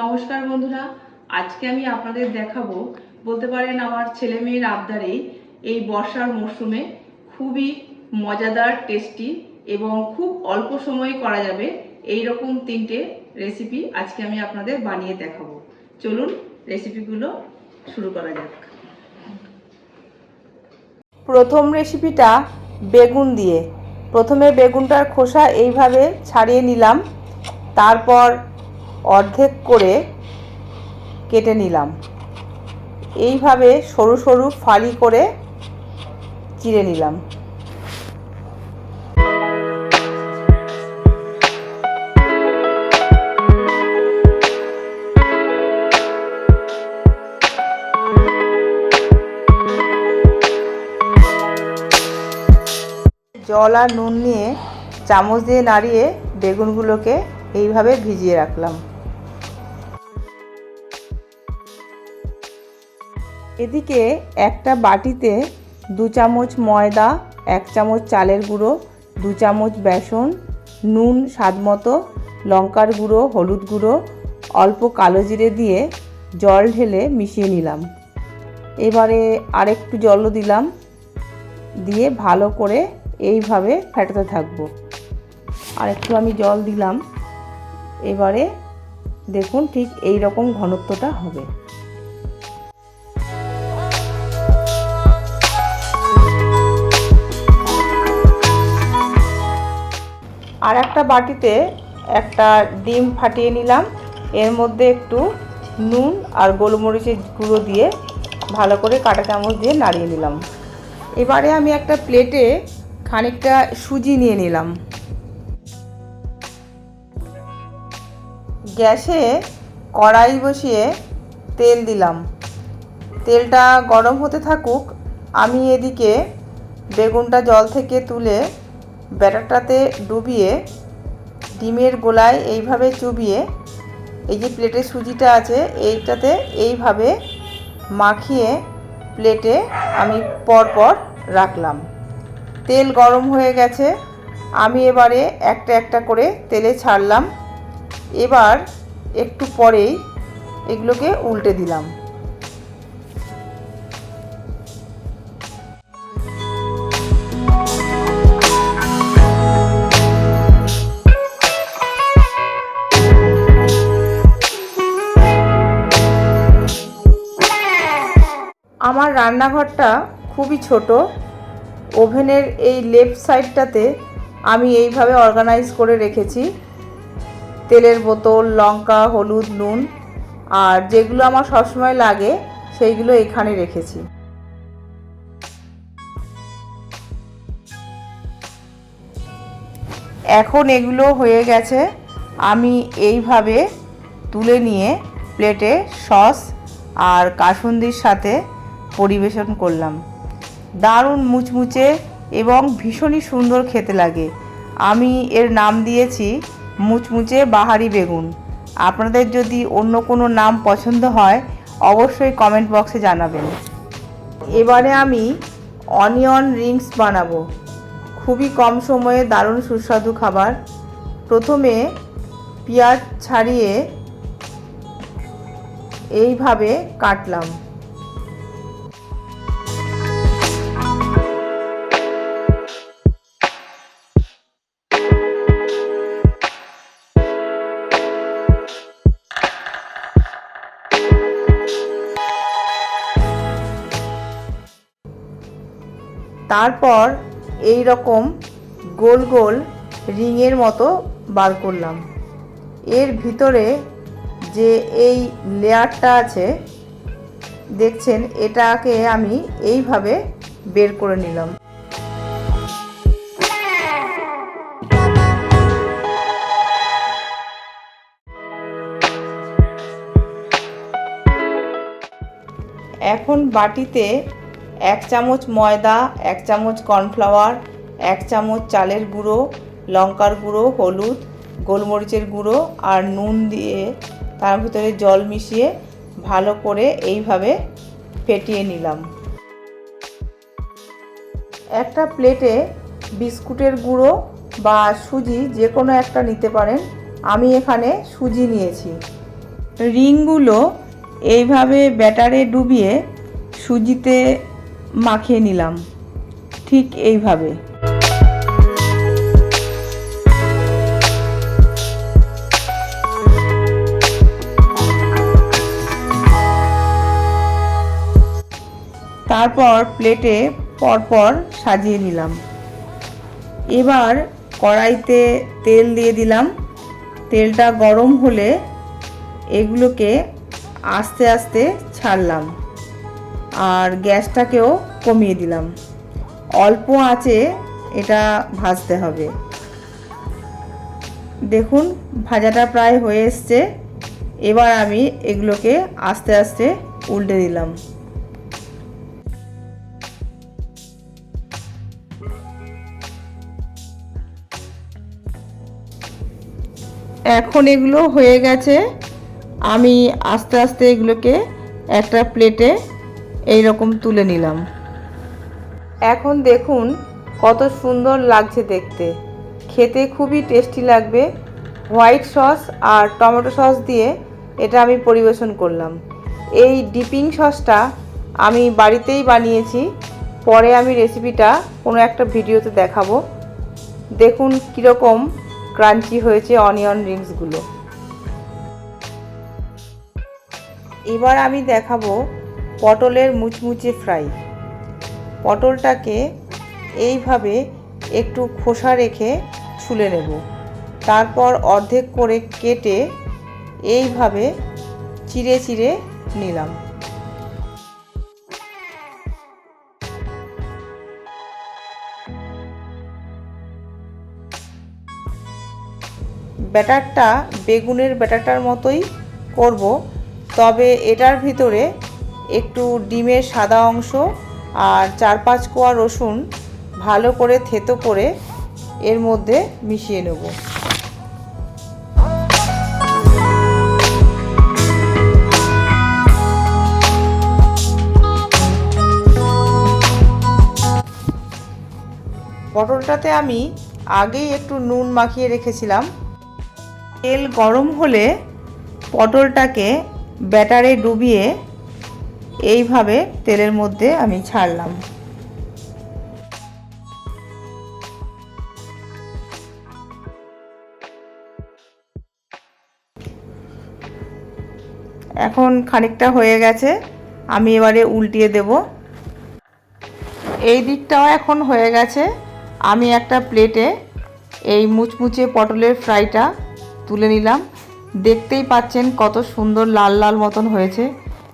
নমস্কার বন্ধুরা, আজকে আমি আপনাদের দেখাবো বলতে পারেন আমার ছেলে মেয়ের আবদারে এই বর্ষার মরশুমে খুবই মজাদার, টেস্টি এবং খুব অল্প সময়ে করা যাবে এই রকম তিনটে রেসিপি আজকে আমি আপনাদের বানিয়ে দেখাবো। চলুন রেসিপিগুলো শুরু করা যাক। প্রথম রেসিপিটা বেগুন দিয়ে। প্রথমে বেগুনটার খোসা এইভাবে ছাড়িয়ে নিলাম, তারপর অর্ধেক করে কেটে নিলাম। এইভাবে সরু সরু ফালি করে চিড়ে নিলাম। জল আর নুন নিয়ে চামচ দিয়ে নাড়িয়ে বেগুনগুলোকে এইভাবে ভিজিয়ে রাখলাম। এদিকে একটা বাটিতে 2 চামচ ময়দা, 1 চামচ চালের গুঁড়ো, 2 চামচ বেসন, নুন স্বাদমতো, লঙ্কার গুঁড়ো, হলুদ গুঁড়ো, অল্প কালো জিরে দিয়ে জল ঢেলে মিশিয়ে নিলাম। এবারে আরেকটু জলও দিলাম, দিয়ে ভালো করে এইভাবে ফেটাতে থাকবো। আরেকটু আমি জল দিলাম। এবারে দেখুন ঠিক এই রকম ঘনত্বটা হবে। আর একটা বাটিতে একটা ডিম ফাটিয়ে নিলাম, এর মধ্যে একটু নুন আর গোলমরিচের গুঁড়ো দিয়ে ভালো করে কাঁটা চামচ দিয়ে নাড়িয়ে নিলাম। এবারে আমি একটা প্লেটে খানিকটা সুজি নিয়ে নিলাম। গ্যাসে কড়াই বসিয়ে তেল দিলাম। তেলটা গরম হতে থাকুক, আমি এদিকে বেগুনটা জল থেকে তুলে ব্যাটারটাতে ডুবিয়ে ডিমের গোলায় এইভাবে চুবিয়ে এই যে প্লেটে সুজিটা আছে এইটাতে এইভাবে মাখিয়ে প্লেটে আমি পরপর রাখলাম। তেল গরম হয়ে গেছে, আমি এবারে একটা একটা করে তেলে ছাড়লাম। এবার একটু পরেই এগুলোকে উল্টে দিলাম। আমার রান্নাঘরটা খুবই ছোট। ওভেনের এই লেফট সাইডটাতে আমি এইভাবে অর্গানাইজ করে রেখেছি তেলের বোতল, লঙ্কা, হলুদ, নুন, আর যেগুলো আমার সবসময় লাগে সেইগুলো এখানে রেখেছি। এখন এগুলো হয়ে গেছে, আমি এইভাবে তুলে নিয়ে প্লেটে সস আর কাসুন্দির সাথে পরিবেশন করলাম। দারুণ মুচমুচে এবং ভীষণই সুন্দর খেতে লাগে। আমি এর নাম দিয়েছি মুচমুচে বাহারি বেগুন। আপনাদের যদি অন্য কোনো নাম পছন্দ হয় অবশ্যই কমেন্ট বক্সে জানাবেন। এবারে আমি অনিয়ন রিংস বানাবো। খুবই কম সময়ে দারুণ সুস্বাদু খাবার। প্রথমে পেঁয়াজ ছাড়িয়ে এইভাবে কাটলাম। তারপর এই রকম গোল গোল রিংয়ের মতো বার করলাম। এর ভিতরে যে এই লেয়ারটা আছে দেখছেন, এটাকে আমি এইভাবে বের করে নিলাম। এখন বাটিতে 1 চামচ ময়দা, 1 চামচ কর্নফ্লাওয়ার, 1 চামচ চালের গুঁড়ো, লঙ্কার গুঁড়ো, হলুদ, গোলমরিচের গুঁড়ো আর নুন দিয়ে তার ভিতরে জল মিশিয়ে ভালো করে এইভাবে ফেটিয়ে নিলাম। একটা প্লেটে বিস্কুটের গুঁড়ো বা সুজি যে কোনো একটা নিতে পারেন। আমি এখানে সুজি নিয়েছি। রিংগুলো এইভাবে ব্যাটারে ডুবিয়ে সুজিতে মাখিয়ে নিলাম, ঠিক এইভাবে। তারপর প্লেটে পরপর সাজিয়ে নিলাম। এবার কড়াইতে তেল দিয়ে দিলাম। তেলটা গরম হলে এগুলোকে আস্তে আস্তে ছাড়লাম আর গ্যাসটাকেও কমিয়ে দিলাম। অল্প আঁচে এটা ভাজতে হবে। দেখুন ভাজাটা প্রায় হয়ে এসছে। এবার আমি এগুলোকে আস্তে আস্তে উল্টে দিলাম। এখন এগুলো হয়ে গেছে। আমি আস্তে আস্তে এগুলোকে একটা প্লেটে এই রকম তুলে নিলাম। এখন দেখুন কত সুন্দর লাগছে দেখতে, খেতে খুবই টেস্টি লাগবে। হোয়াইট সস আর টমেটো সস দিয়ে এটা আমি পরিবেশন করলাম। এই ডিপিং সসটা আমি বাড়িতেই বানিয়েছি, পরে আমি রেসিপিটা কোনো একটা ভিডিওতে দেখাবো। দেখুন কীরকম ক্রাঞ্চি হয়েছে অনিয়ন রিংসগুলো। এবার আমি দেখাবো পটলের মুচমুচে ফ্রাই। পটলটাকে এইভাবে একটু খোসা রেখে ছুলে নেব, তারপর অর্ধেক করে কেটে এইভাবে চিড়ে চিড়ে নিলাম। ব্যাটারটা বেগুনের ব্যাটারটার মতোই করব, তবে এটার ভিতরে একটু ডিমের সাদা অংশ আর 4-5 কোয়া রসুন ভালো করে থেতো করে এর মধ্যে মিশিয়ে নেব। পটলটাতে আমি আগেই একটু নুন মাখিয়ে রেখেছিলাম। তেল গরম হলে পটলটাকে ব্যাটারে ডুবিয়ে এইভাবে তেলের মধ্যে আমি ছাড়লাম। এখন খানিকটা হয়ে গেছে, আমি এবারে উল্টিয়ে দেব। এই দিকটাও এখন হয়ে গেছে। আমি একটা প্লেটে এই মুচমুচে পটলের ফ্রাইটা তুলে নিলাম। দেখতেই পাচ্ছেন কত সুন্দর লাল লাল মতন হয়েছে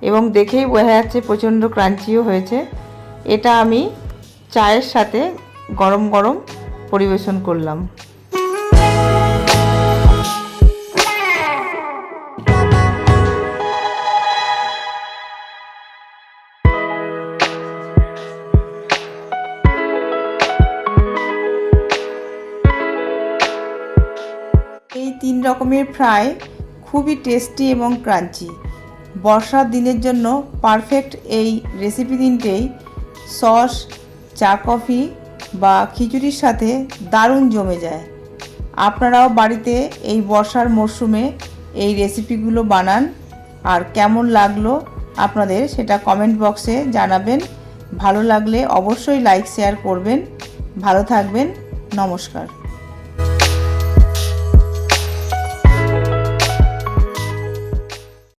এবং দেখেই বোঝা যাচ্ছে প্রচণ্ড ক্রাঞ্চিও হয়েছে। এটা আমি চায়ের সাথে গরম গরম পরিবেশন করলাম। এই 3 রকমের ফ্রাই খুবই টেস্টি এবং ক্রাঞ্চি। বর্ষার দিনের জন্য পারফেক্ট এই রেসিপি তিনটেই সস, চা কফি বা খিচুড়ির সাথে দারুণ জমে যায়। আপনারাও বাড়িতে এই বর্ষার মরশুমে এই রেসিপিগুলো বানান, আর কেমন লাগলো আপনাদের সেটা কমেন্ট বক্সে জানাবেন। ভালো লাগলে অবশ্যই লাইক শেয়ার করবেন। ভালো থাকবেন। নমস্কার।